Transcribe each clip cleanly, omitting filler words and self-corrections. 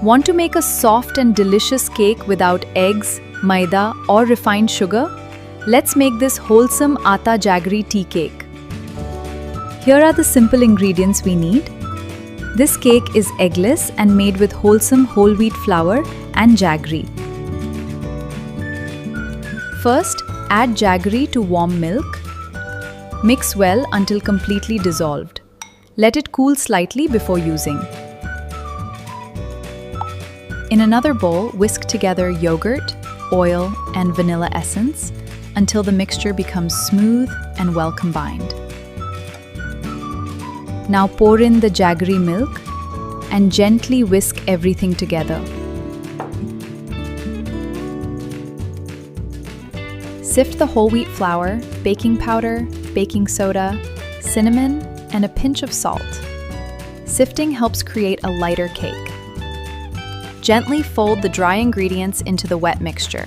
Want to make a soft and delicious cake without eggs, maida or refined sugar? Let's make this wholesome atta jaggery tea cake. Here are the simple ingredients we need. This cake is eggless and made with wholesome whole wheat flour and jaggery. First, add jaggery to warm milk. Mix well until completely dissolved. Let it cool slightly before using. In another bowl, whisk together yogurt, oil, and vanilla essence until the mixture becomes smooth and well combined. Now pour in the jaggery milk and gently whisk everything together. Sift the whole wheat flour, baking powder, baking soda, cinnamon, and a pinch of salt. Sifting helps create a lighter cake. Gently fold the dry ingredients into the wet mixture.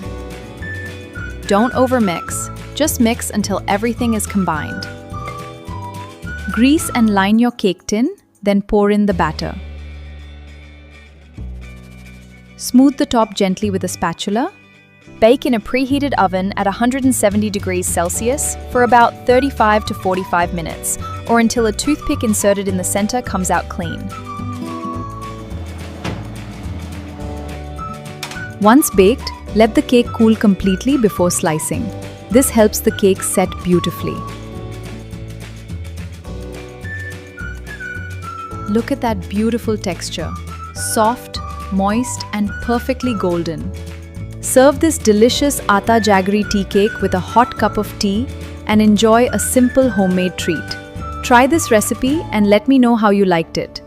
Don't overmix, just mix until everything is combined. Grease and line your cake tin, then pour in the batter. Smooth the top gently with a spatula. Bake in a preheated oven at 170 degrees Celsius for about 35 to 45 minutes, or until a toothpick inserted in the center comes out clean. Once baked, let the cake cool completely before slicing. This helps the cake set beautifully. Look at that beautiful texture. Soft, moist, and perfectly golden. Serve this delicious atta jaggery tea cake with a hot cup of tea and enjoy a simple homemade treat. Try this recipe and let me know how you liked it.